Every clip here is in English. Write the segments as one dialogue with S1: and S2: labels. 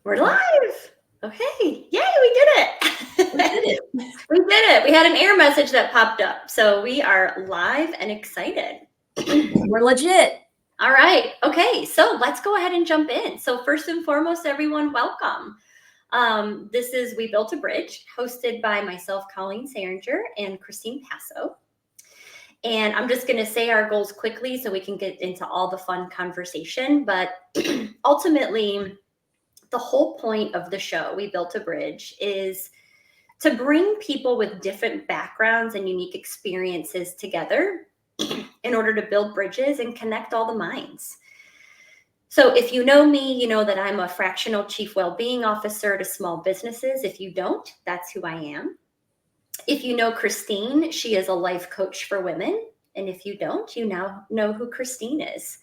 S1: We're live. Okay. Yay, we did
S2: We
S1: it.
S2: did it.
S1: We did it. We had an error message that popped up. So we are live and excited.
S2: We're legit.
S1: All right. Okay. So let's go ahead and jump in. So, first and foremost, everyone, welcome. This is We Built a Bridge, hosted by myself, Colleen Saringer, and Christine Passo. And I'm just going to say our goals quickly so we can get into all the fun conversation. But ultimately, the whole point of the show, We Built a Bridge, is to bring people with different backgrounds and unique experiences together in order to build bridges and connect all the minds. So, if you know me, you know that I'm a fractional chief well-being officer to small businesses. If you don't, that's who I am. If you know Christine, she is a life coach for women. And if you don't, you now know who Christine is.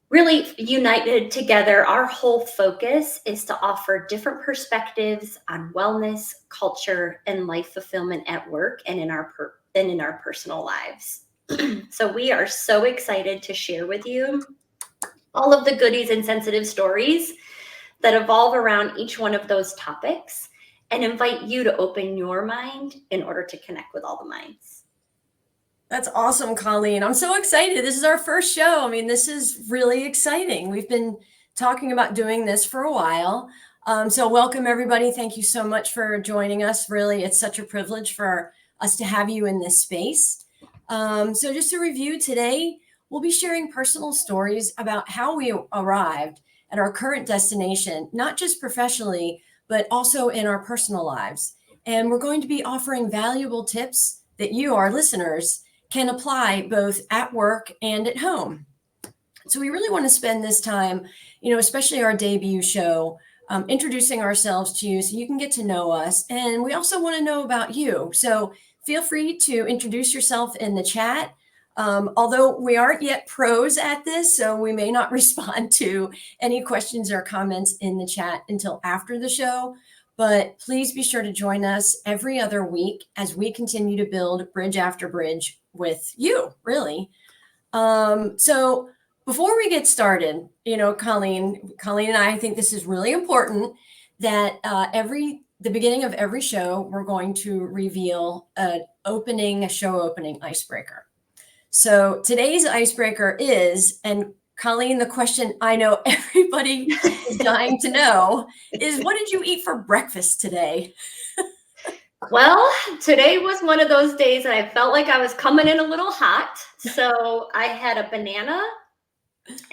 S1: Really united together, our whole focus is to offer different perspectives on wellness, culture, and life fulfillment at work and in our personal lives. So we are so excited to share with you all of the goodies and sensitive stories that evolve around each one of those topics and invite you to open your mind in order to connect with all the minds.
S2: That's awesome, Colleen. I'm so excited. This is our first show. I mean, this is really exciting. We've been talking about doing this for a while. So welcome, everybody. Thank you so much for joining us. Really, it's such a privilege for us to have you in this space. So just to review, today, we'll be sharing personal stories about how we arrived at our current destination, not just professionally, but also in our personal lives. And we're going to be offering valuable tips that you, our listeners, can apply both at work and at home. So we really want to spend this time, especially our debut show, introducing ourselves to you so you can get to know us. And we also want to know about you. So feel free to introduce yourself in the chat. Although we aren't yet pros at this, so we may not respond to any questions or comments in the chat until after the show. But please be sure to join us every other week as we continue to build bridge after bridge with you, really. So before we get started, Colleen and I think this is really important that the beginning of every show, we're going to reveal a show opening icebreaker. So today's icebreaker is, and Colleen, the question I know everybody is dying to know is, what did you eat for breakfast today?
S1: Well, today was one of those days that I felt like I was coming in a little hot. So I had a banana,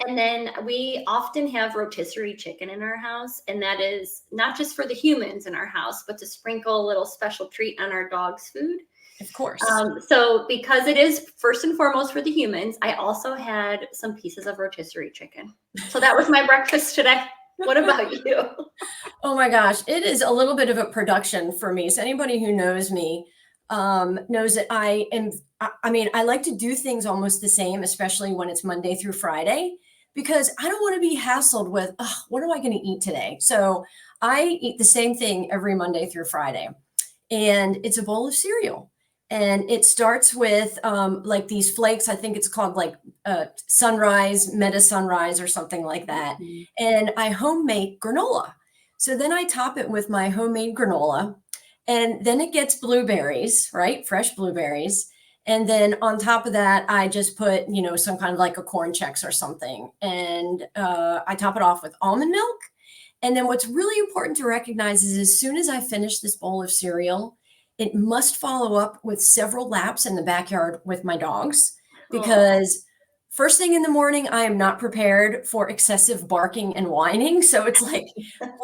S1: and then we often have rotisserie chicken in our house. And that is not just for the humans in our house, but to sprinkle a little special treat on our dog's food.
S2: Of course.
S1: So because it is first and foremost for the humans, I also had some pieces of rotisserie chicken. So that was my breakfast today. What about you?
S2: Oh my gosh, it is a little bit of a production for me. So anybody who knows me knows that I like to do things almost the same, especially when it's Monday through Friday, because I don't want to be hassled with, what am I going to eat today? So I eat the same thing every Monday through Friday, and it's a bowl of cereal. And it starts with like these flakes. I think it's called like sunrise, meta sunrise or something like that. Mm-hmm. And I homemade granola. So then I top it with my homemade granola, and then it gets blueberries, right? Fresh blueberries. And then on top of that, I just put, some kind of like a corn chex or something. And I top it off with almond milk. And then what's really important to recognize is as soon as I finish this bowl of cereal, it must follow up with several laps in the backyard with my dogs, because first thing in the morning, I am not prepared for excessive barking and whining. So it's like,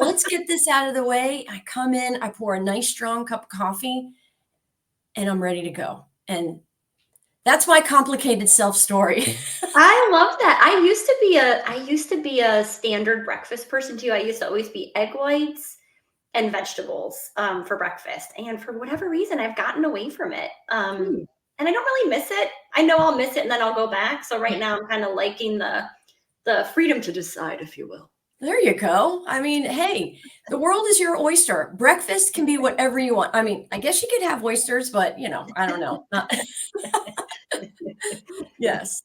S2: let's get this out of the way. I come in, I pour a nice strong cup of coffee, and I'm ready to go. And that's my complicated self story.
S1: I love that. I used to be a standard breakfast person too. I used to always be egg whites and vegetables for breakfast. And for whatever reason, I've gotten away from it. And I don't really miss it. I know I'll miss it and then I'll go back. So right now I'm kind of liking the freedom to decide, if you will.
S2: There you go. I mean, hey, the world is your oyster. Breakfast can be whatever you want. I mean, I guess you could have oysters, but I don't know. Yes.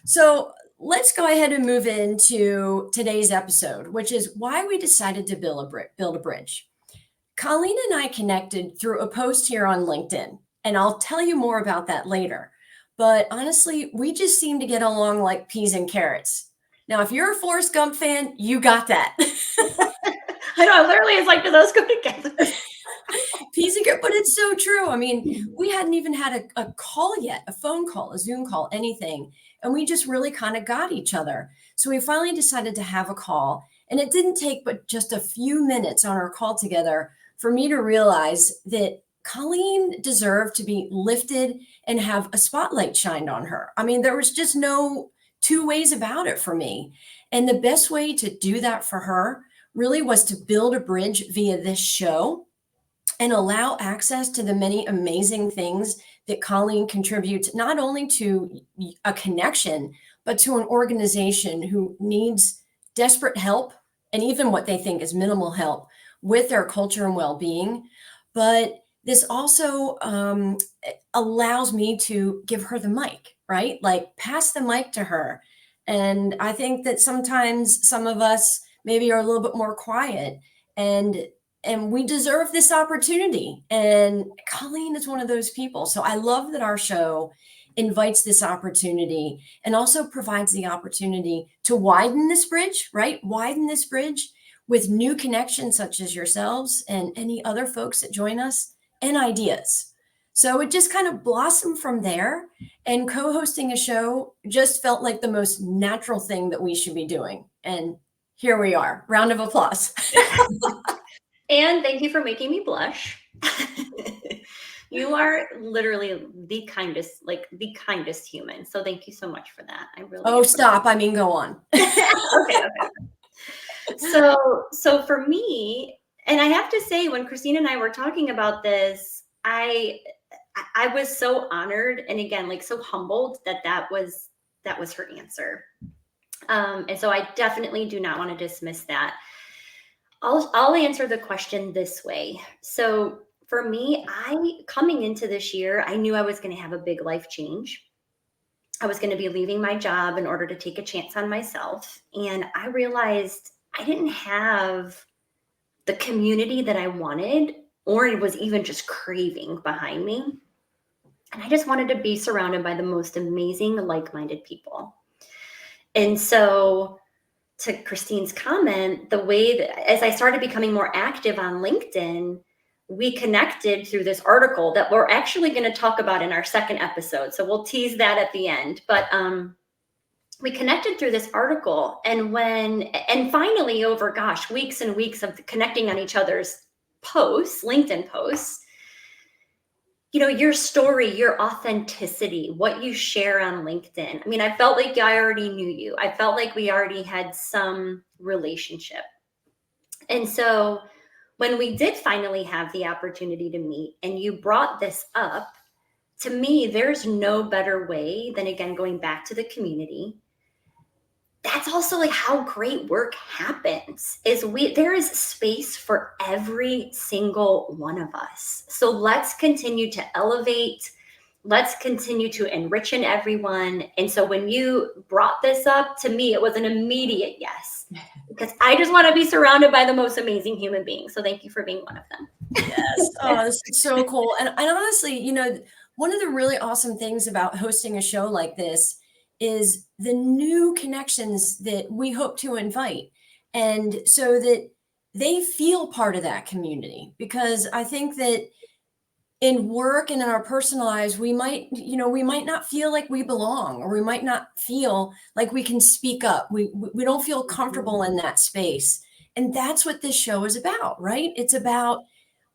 S2: So let's go ahead and move into today's episode, which is why we decided to build a bridge. Colleen and I connected through a post here on LinkedIn, and I'll tell you more about that later. But honestly, we just seem to get along like peas and carrots. Now, if you're a Forrest Gump fan, you got that.
S1: I know, literally, it's like, do those go together?
S2: Peas and carrots, but it's so true. I mean, we hadn't even had a call yet, a phone call, a Zoom call, anything. And we just really kind of got each other. So we finally decided to have a call. And it didn't take but just a few minutes on our call together for me to realize that Colleen deserved to be lifted and have a spotlight shined on her. I mean, there was just no two ways about it for me. And the best way to do that for her really was to build a bridge via this show and allow access to the many amazing things that Colleen contributes, not only to a connection, but to an organization who needs desperate help and even what they think is minimal help with their culture and well-being. But this also allows me to give her the mic, right? Like pass the mic to her. And I think that sometimes some of us maybe are a little bit more quiet and we deserve this opportunity. And Colleen is one of those people. So I love that our show invites this opportunity and also provides the opportunity to widen this bridge, right? Widen this bridge with new connections such as yourselves and any other folks that join us and ideas. So it just kind of blossomed from there. And co-hosting a show just felt like the most natural thing that we should be doing. And here we are. Round of applause.
S1: And thank you for making me blush. You are literally the kindest human. So thank you so much for that. I really
S2: stop. I mean, go on.
S1: Okay. So for me, and I have to say, when Christine and I were talking about this, I was so honored and again, like so humbled that was her answer. And so I definitely do not want to dismiss that. I'll answer the question this way. So for me, coming into this year, I knew I was going to have a big life change. I was going to be leaving my job in order to take a chance on myself. And I realized I didn't have the community that I wanted, or it was even just craving behind me. And I just wanted to be surrounded by the most amazing, like-minded people. And so to Christine's comment, the way that as I started becoming more active on LinkedIn, we connected through this article that we're actually going to talk about in our second episode. So we'll tease that at the end. But we connected through this article. And finally, over, weeks and weeks of connecting on each other's posts, LinkedIn posts, your story, your authenticity, what you share on LinkedIn. I mean, I felt like I already knew you. I felt like we already had some relationship. And so when we did finally have the opportunity to meet and you brought this up, to me, there's no better way than, again, going back to the community. That's also like how great work happens there is space for every single one of us. So let's continue to elevate. Let's continue to enrich in everyone. And so when you brought this up to me, it was an immediate yes, because I just want to be surrounded by the most amazing human beings. So thank you for being one of them.
S2: Yes. Oh, this is so cool. And honestly, one of the really awesome things about hosting a show like this is the new connections that we hope to invite. And so that they feel part of that community, because I think that in work and in our personal lives, we might not feel like we belong, or we might not feel like we can speak up. We don't feel comfortable in that space. And that's what this show is about, right? It's about,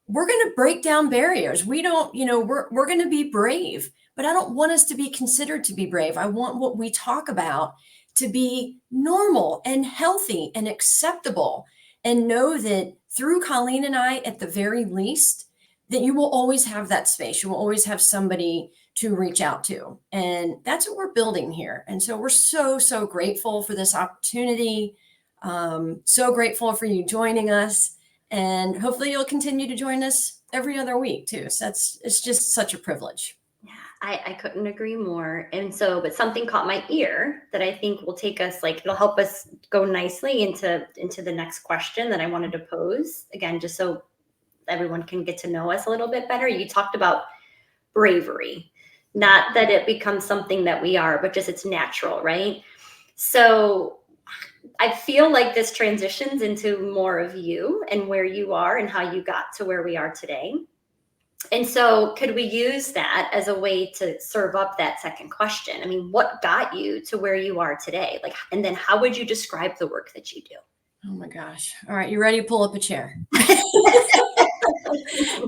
S2: we're going to break down barriers. We're going to be brave, but I don't want us to be considered to be brave. I want what we talk about to be normal and healthy and acceptable, and know that through Colleen and I, at the very least, that you will always have that space. You will always have somebody to reach out to. And that's what we're building here. And so we're so, so grateful for this opportunity. So grateful for you joining us. And hopefully you'll continue to join us every other week too. So it's just such a privilege.
S1: Yeah. I couldn't agree more. And so, but something caught my ear that I think will take us, like, it'll help us go nicely into the next question that I wanted to pose. Again, just so everyone can get to know us a little bit better. You talked about bravery, not that it becomes something that we are, but just it's natural, right? So I feel like this transitions into more of you and where you are and how you got to where we are today. And so, could we use that as a way to serve up that second question? I mean, what got you to where you are today? Like, and then how would you describe the work that you do?
S2: Oh my gosh. All right, you ready? Pull up a chair.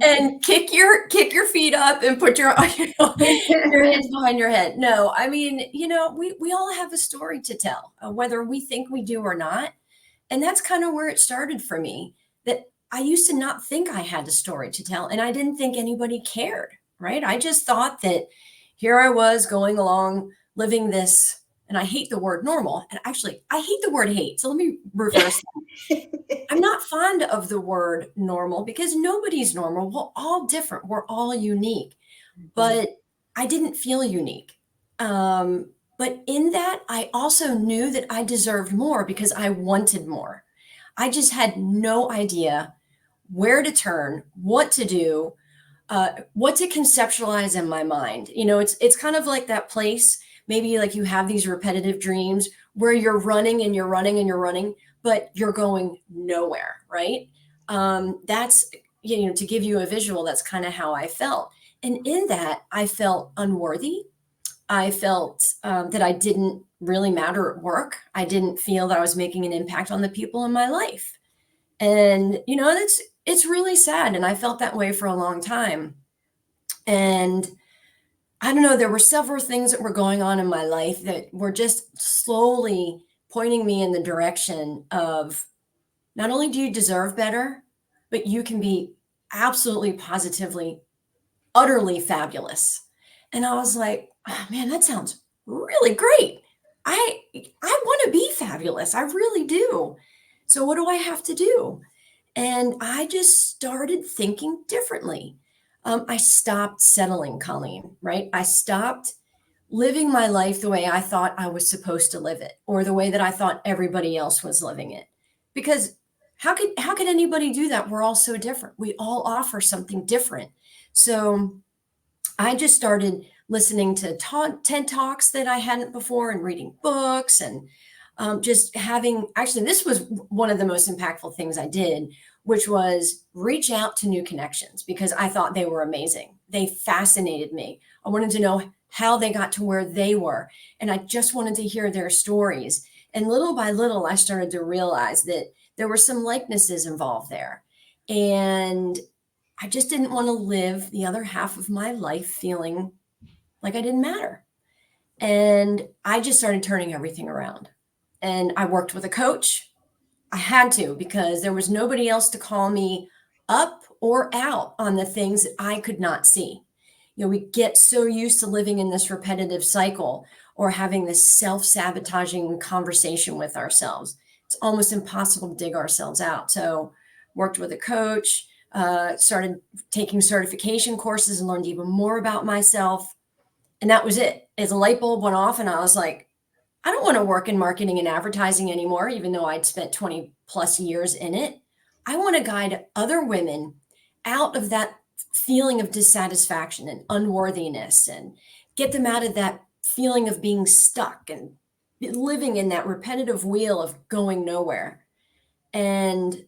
S2: And kick your feet up and put your your hands behind your head. No, I mean, we all have a story to tell, whether we think we do or not. And that's kind of where it started for me, that I used to not think I had a story to tell, and I didn't think anybody cared, right? I just thought that here I was going along living this, and I hate the word normal. And actually, I hate the word hate. So let me reverse that. I'm not fond of the word normal because nobody's normal. We're all different. We're all unique. But I didn't feel unique. But in that, I also knew that I deserved more because I wanted more. I just had no idea where to turn, what to do, what to conceptualize in my mind. It's kind of like that place, maybe like you have these repetitive dreams where you're running and you're running and you're running, but you're going nowhere, right? That's, to give you a visual, that's kind of how I felt. And in that, I felt unworthy. I felt that I didn't really matter at work. I didn't feel that I was making an impact on the people in my life. And, it's really sad. And I felt that way for a long time. And I don't know, there were several things that were going on in my life that were just slowly pointing me in the direction of, not only do you deserve better, but you can be absolutely, positively, utterly fabulous. And I was like, oh, man, that sounds really great. I want to be fabulous. I really do. So what do I have to do? And I just started thinking differently. I stopped settling, Colleen, right? I stopped living my life the way I thought I was supposed to live it, or the way that I thought everybody else was living it. Because how could anybody do that? We're all so different. We all offer something different. So I just started listening to TED Talks that I hadn't before, and reading books, and just having, actually, this was one of the most impactful things I did, which was reach out to new connections because I thought they were amazing. They fascinated me. I wanted to know how they got to where they were. And I just wanted to hear their stories. And little by little, I started to realize that there were some likenesses involved there. And I just didn't want to live the other half of my life feeling like I didn't matter. And I just started turning everything around. And I worked with a coach. I had to, because there was nobody else to call me up or out on the things that I could not see. We get so used to living in this repetitive cycle, or having this self-sabotaging conversation with ourselves. It's almost impossible to dig ourselves out. So worked with a coach, started taking certification courses and learned even more about myself. And that was it. As a light bulb went off, and I was like, I don't want to work in marketing and advertising anymore, even though I'd spent 20 plus years in it. I want to guide other women out of that feeling of dissatisfaction and unworthiness, and get them out of that feeling of being stuck and living in that repetitive wheel of going nowhere. And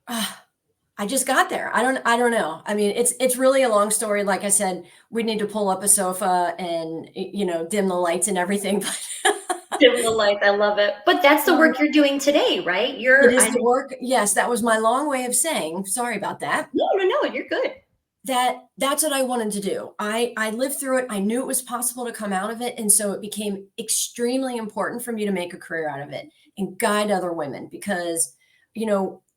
S2: I just got there. I don't know. I mean, it's really a long story. Like I said, we need to pull up a sofa and, dim the lights and everything.
S1: Dim the light. I love it. But that's the work you're doing today, right?
S2: It is the work. Yes, that was my long way of saying, sorry about that.
S1: No, you're good.
S2: That's what I wanted to do. I lived through it. I knew it was possible to come out of it. And so it became extremely important for me to make a career out of it and guide other women, because,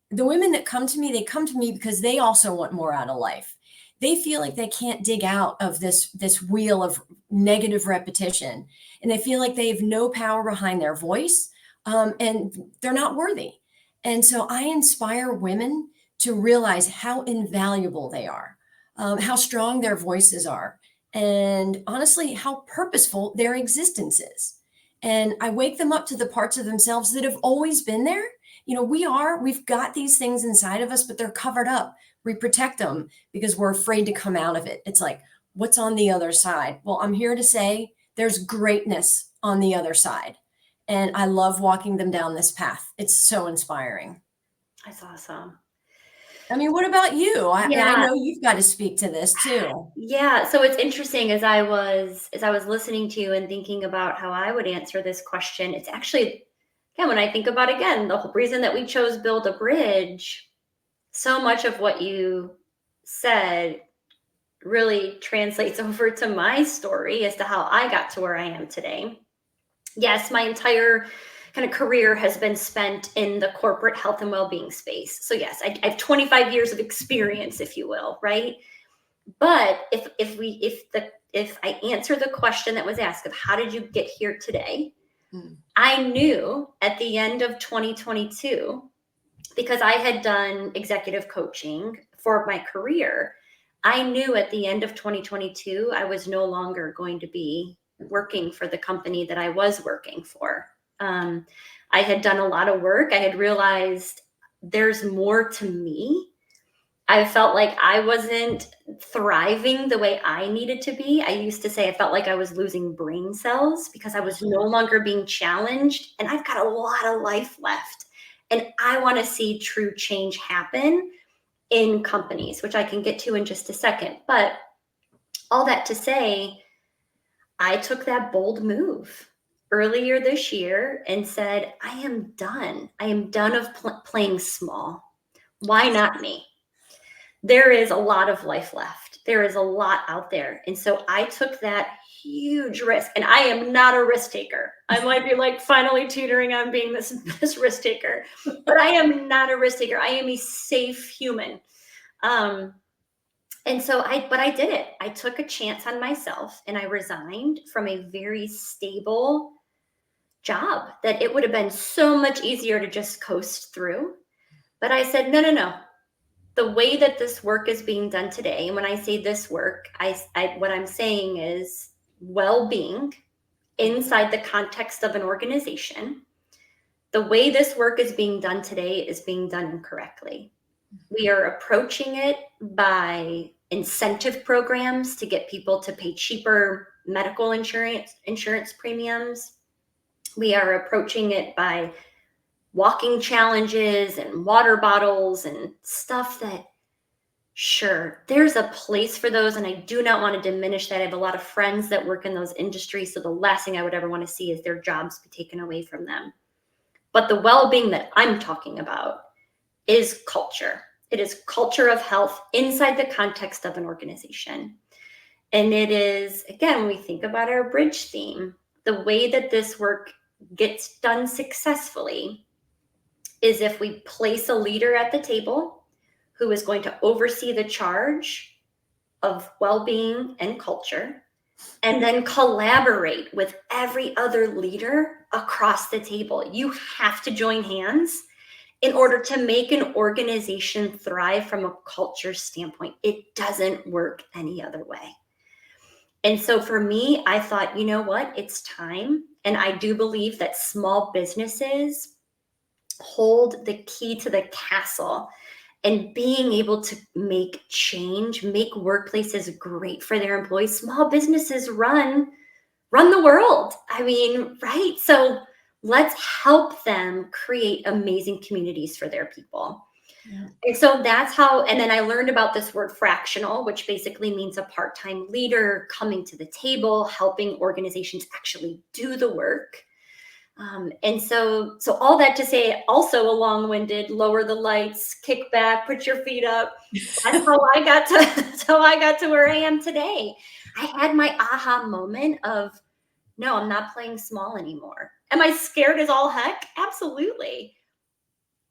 S2: the women that come to me, they come to me because they also want more out of life. They feel like they can't dig out of this wheel of negative repetition, and they feel like they have no power behind their voice, and they're not worthy. And so I inspire women to realize how invaluable they are, how strong their voices are, and honestly, how purposeful their existence is. And I wake them up to the parts of themselves that have always been there. We've got these things inside of us, but they're covered up. We protect them because we're afraid to come out of it. It's like, what's on the other side? Well, I'm here to say there's greatness on the other side. And I love walking them down this path. It's so inspiring.
S1: That's awesome.
S2: I mean, what about you? I
S1: Yeah.
S2: know you've got to speak to this too.
S1: Yeah. So it's interesting as I was listening to you and thinking about how I would answer this question. It's actually, again, when I think about, again, the whole reason that we chose Build a Bridge, so much of what you said really translates over to my story as to how I got to where I am today. Yes, my entire kind of career has been spent in the corporate health and well-being space. So yes, I have 25 years of experience, if you will, right? But if I answer the question that was asked of how did you get here today, I knew at the end of 2022, because I had done executive coaching for my career, I knew at the end of 2022, I was no longer going to be working for the company that I was working for. I had done a lot of work. I had realized there's more to me. I felt like I wasn't thriving the way I needed to be. I used to say I felt like I was losing brain cells because I was no longer being challenged, and I've got a lot of life left. And I want to see true change happen in companies, which I can get to in just a second. But all that to say, I took that bold move earlier this year and said, I am done. I am done of playing small. Why not me? There is a lot of life left. There is a lot out there. And so I took that huge risk, and I am not a risk taker. I might be like finally teetering on being this risk taker, but I am not a risk taker. I am a safe human. And so I did it. I took a chance on myself and I resigned from a very stable job that it would have been so much easier to just coast through. But I said, no. The way that this work is being done today, and when I say this work, what I'm saying is well-being inside the context of an organization. The way this work is being done today is being done incorrectly. We are approaching it by incentive programs to get people to pay cheaper medical insurance premiums. We are approaching it by walking challenges and water bottles and stuff that, sure, there's a place for those, and I do not want to diminish that. I have a lot of friends that work in those industries, so the last thing I would ever want to see is their jobs be taken away from them. But the well-being that I'm talking about is culture. It is culture of health inside the context of an organization. And it is, again, when we think about our bridge theme, the way that this work gets done successfully is if we place a leader at the table who is going to oversee the charge of well-being and culture, and then collaborate with every other leader across the table. You have to join hands in order to make an organization thrive from a culture standpoint. It doesn't work any other way. And so for me, I thought, you know what? It's time. And I do believe that small businesses hold the key to the castle, and being able to make change, make workplaces great for their employees. Small businesses run the world. I mean, right? So let's help them create amazing communities for their people. Yeah. And so that's how, and then I learned about this word fractional, which basically means a part-time leader coming to the table, helping organizations actually do the work. And so all that to say, also a long-winded, lower the lights, kick back, put your feet up. That's how I got to where I am today. I had my aha moment of, no, I'm not playing small anymore. Am I scared as all heck? Absolutely.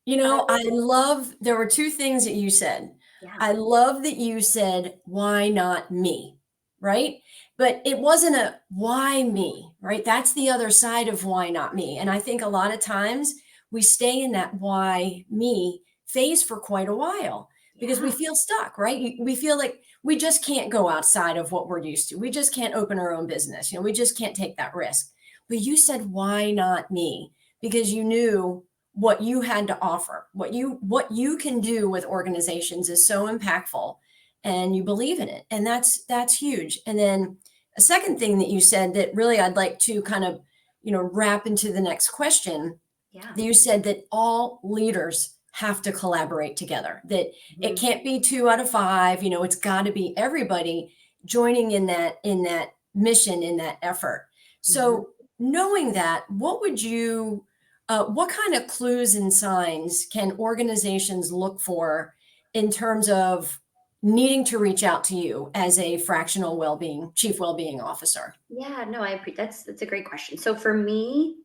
S2: There were two things that you said.
S1: Yeah.
S2: I love that you said, why not me? Right? But it wasn't a why me, right? That's the other side of why not me. And I think a lot of times we stay in that why me phase for quite a while. because we feel stuck, right? We feel like we just can't go outside of what we're used to. We just can't open our own business. We just can't take that risk. But you said, why not me? Because you knew what you had to offer, what you can do with organizations is so impactful, and you believe in it. And that's huge. And then a second thing that you said that really I'd like to kind of, wrap into the next question.
S1: Yeah.
S2: You said that all leaders have to collaborate together, that it can't be 2 out of 5, it's got to be everybody joining in that mission, in that effort. So knowing that, what kind of clues and signs can organizations look for in terms of needing to reach out to you as a fractional chief well-being officer?
S1: Yeah, no, that's a great question. So for me,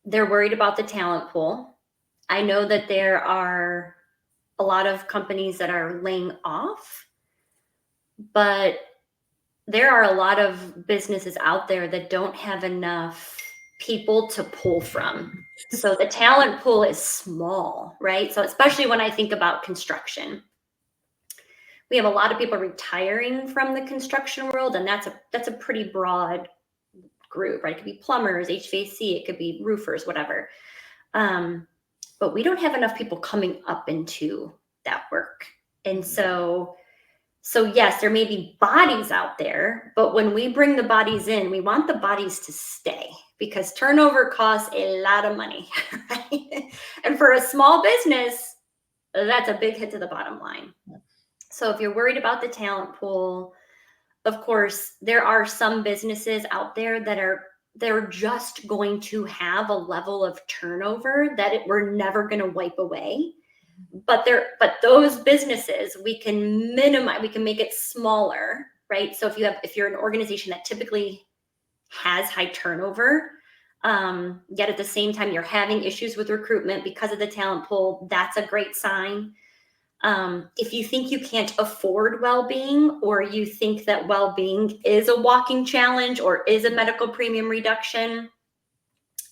S1: they're worried about the talent pool. I know that there are a lot of companies that are laying off, but there are a lot of businesses out there that don't have enough people to pull from. So the talent pool is small, right? So especially when I think about construction, we have a lot of people retiring from the construction world, and that's a pretty broad group, right? It could be plumbers, HVAC, it could be roofers, whatever. But we don't have enough people coming up into that work. And so yes, there may be bodies out there, but when we bring the bodies in, we want the bodies to stay, because turnover costs a lot of money, right? And for a small business, that's a big hit to the bottom line. So if you're worried about the talent pool, of course, there are some businesses out there that they're just going to have a level of turnover that we're never going to wipe away. But those businesses, we can minimize, we can make it smaller, right? So if you're an organization that typically has high turnover, yet at the same time you're having issues with recruitment because of the talent pool, that's a great sign. If you think you can't afford well-being, or you think that well-being is a walking challenge or is a medical premium reduction,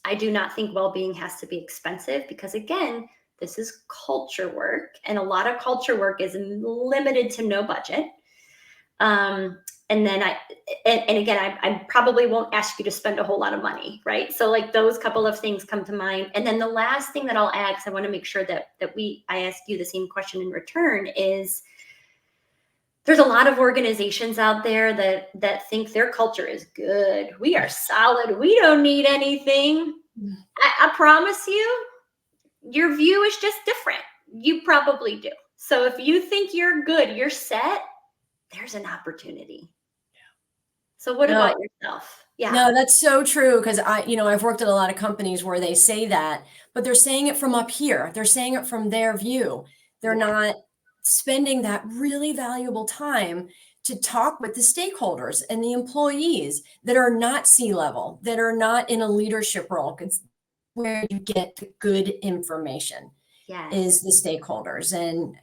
S1: I do not think well-being has to be expensive, because again, this is culture work, and a lot of culture work is limited to no budget. And then again, I probably won't ask you to spend a whole lot of money, right? So like those couple of things come to mind. And then the last thing that I'll add, because I want to make sure that I ask you the same question in return, is there's a lot of organizations out there that think their culture is good. We are solid. We don't need anything. I promise you, your view is just different. You probably do. So if you think you're good, you're set, there's an opportunity. So what about yourself? Yeah.
S2: No, that's so true. Because I've worked at a lot of companies where they say that, but they're saying it from up here. They're saying it from their view. They're not spending that really valuable time to talk with the stakeholders and the employees that are not C-level, that are not in a leadership role. It's where you get the good information is the stakeholders. And,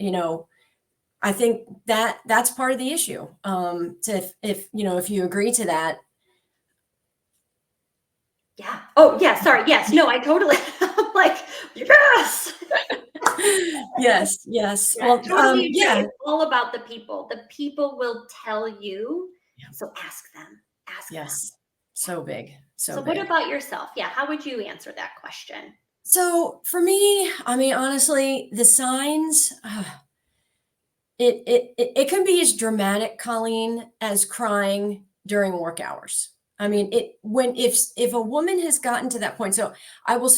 S2: I think that's part of the issue. If you agree to that.
S1: Yeah. Oh yeah. Sorry. Yes. No, I totally, I'm like, yes.
S2: Yes.
S1: Yeah,
S2: Well,
S1: totally it's all about the people. The people will tell you. So ask them. Ask them.
S2: So big. So
S1: what about yourself? Yeah. How would you answer that question?
S2: So for me, I mean, honestly, the signs, it can be as dramatic, Colleen, as crying during work hours. I mean, if a woman has gotten to that point, so I will,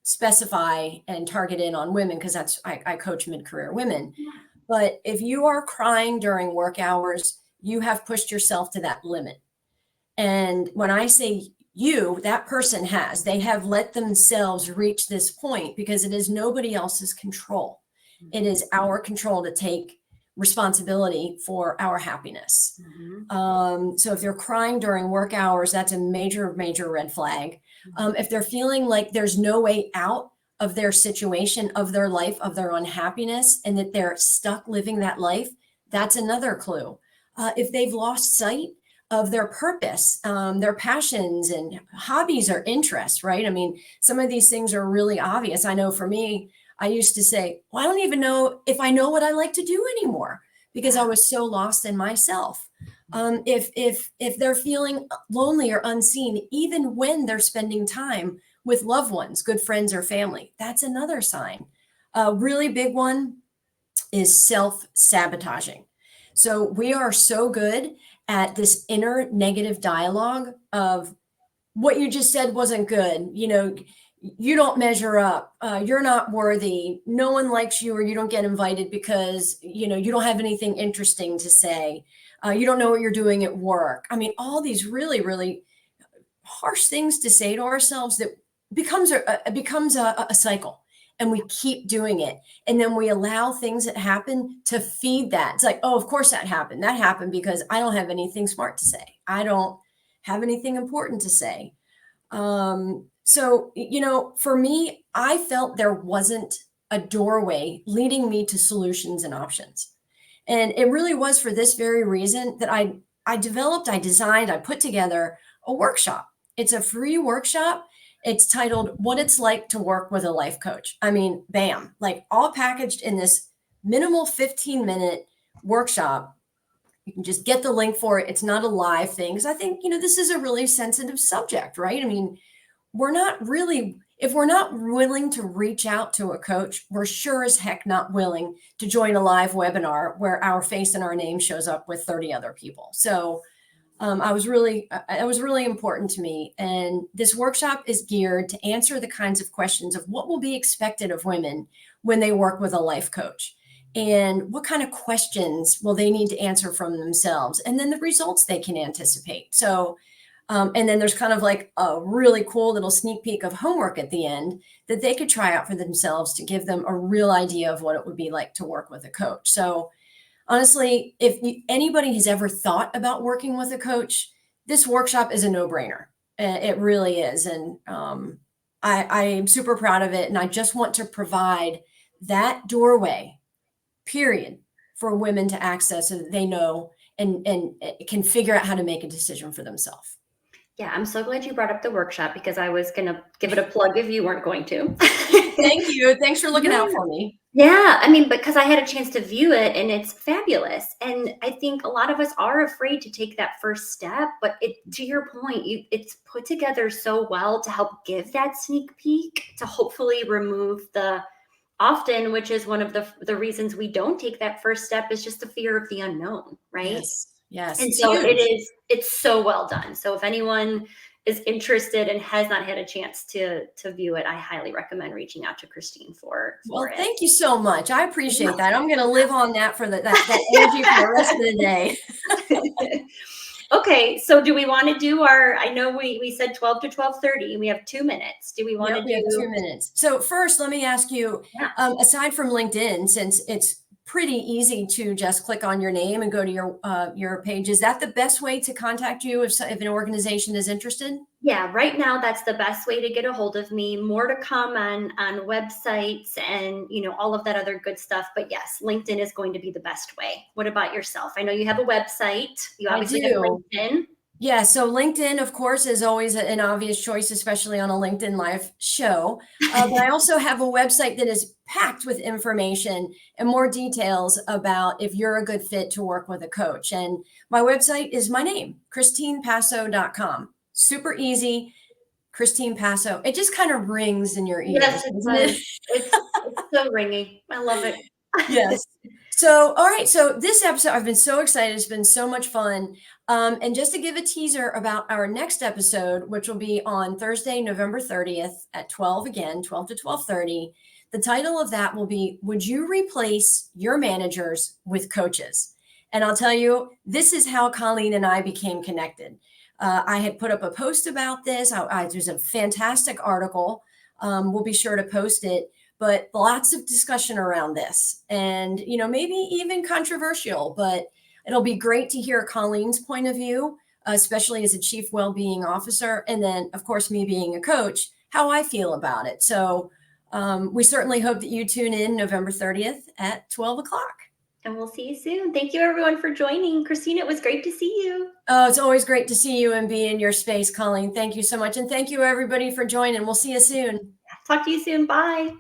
S2: specify and target in on women, because I coach mid-career women. But if you are crying during work hours, you have pushed yourself to that limit. And when I say that person they have let themselves reach this point, because it is nobody else's control. It is our control to take responsibility for our happiness. So if they're crying during work hours, that's a major, major red flag. If they're feeling like there's no way out of their situation, of their life, of their unhappiness, and that they're stuck living that life, that's another clue. If they've lost sight of their purpose, their passions and hobbies or interests, right? I mean, some of these things are really obvious. I know for me, I used to say, well, I don't even know if I know what I like to do anymore because I was so lost in myself. If they're feeling lonely or unseen, even when they're spending time with loved ones, good friends or family, that's another sign. A really big one is self-sabotaging. So we are so good at this inner negative dialogue of what you just said wasn't good. You don't measure up. You're not worthy. No one likes you, or you don't get invited because, you don't have anything interesting to say. You don't know what you're doing at work. I mean, all these really, really harsh things to say to ourselves that becomes a cycle, and we keep doing it, and then we allow things that happen to feed that. It's like, oh, of course that happened because I don't have anything smart to say. I don't have anything important to say. So for me, I felt there wasn't a doorway leading me to solutions and options, and it really was for this very reason that I developed, I designed, I put together a workshop. It's a free workshop. It's titled What It's Like to Work with a Life Coach. I mean, bam, like all packaged in this minimal 15-minute workshop. You can just get the link for it. It's not a live thing, because I think, this is a really sensitive subject, right? I mean, if we're not willing to reach out to a coach, we're sure as heck not willing to join a live webinar where our face and our name shows up with 30 other people. So it was really important to me. And this workshop is geared to answer the kinds of questions of what will be expected of women when they work with a life coach, and what kind of questions will they need to answer from themselves, and then the results they can anticipate. So, and then there's kind of like a really cool little sneak peek of homework at the end that they could try out for themselves to give them a real idea of what it would be like to work with a coach. So honestly, if anybody has ever thought about working with a coach, this workshop is a no-brainer. It really is. And I am super proud of it. And I just want to provide that doorway, period, for women to access so that they know and can figure out how to make a decision for themselves.
S1: Yeah, I'm so glad you brought up the workshop, because I was going to give it a plug if you weren't going to.
S2: Thank you. Thanks for looking out for me.
S1: Yeah, I mean, because I had a chance to view it, and it's fabulous. And I think a lot of us are afraid to take that first step, but to your point, it's put together so well to help give that sneak peek, to hopefully remove the often, which is one of the reasons we don't take that first step, is just the fear of the unknown, right?
S2: Yes.
S1: And so it's so well done. So if anyone is interested and has not had a chance to view it, I highly recommend reaching out to Christine for it.
S2: Thank you so much. I appreciate that. I'm going to live on that for that energy for the rest of the day.
S1: Okay, so do we want to do I know we said 12 to 12:30. We have 2 minutes. Do we want to do?
S2: We have 2 minutes. So first, let me ask you, aside from LinkedIn, since it's pretty easy to just click on your name and go to your page, is that the best way to contact you if an organization is interested?
S1: Yeah, right now that's the best way to get a hold of me. More to come on websites and all of that other good stuff. But yes, LinkedIn is going to be the best way. What about yourself? I know you have a website. You obviously have LinkedIn.
S2: Yeah, so LinkedIn, of course, is always an obvious choice, especially on a LinkedIn Live show. But I also have a website that is packed with information and more details about if you're a good fit to work with a coach. And my website is my name, ChristinePasso.com. Super easy, Christine Passo. It just kind of rings in your ears.
S1: Yes, it does. It's so ringy. I love it.
S2: Yes. So, all right. So this episode, I've been so excited. It's been so much fun. And just to give a teaser about our next episode, which will be on Thursday, November 30th at 12 to 12:30. The title of that will be, Would You Replace Your Managers with Coaches? And I'll tell you, this is how Colleen and I became connected. I had put up a post about this. There's a fantastic article. We'll be sure to post it. But lots of discussion around this, and maybe even controversial, but it'll be great to hear Colleen's point of view, especially as a chief well-being officer. And then, of course, me being a coach, how I feel about it. So we certainly hope that you tune in November 30th at 12 o'clock.
S1: And we'll see you soon. Thank you, everyone, for joining. Christine, it was great to see you.
S2: Oh, it's always great to see you and be in your space, Colleen. Thank you so much. And thank you, everybody, for joining. We'll see you soon.
S1: Talk to you soon. Bye.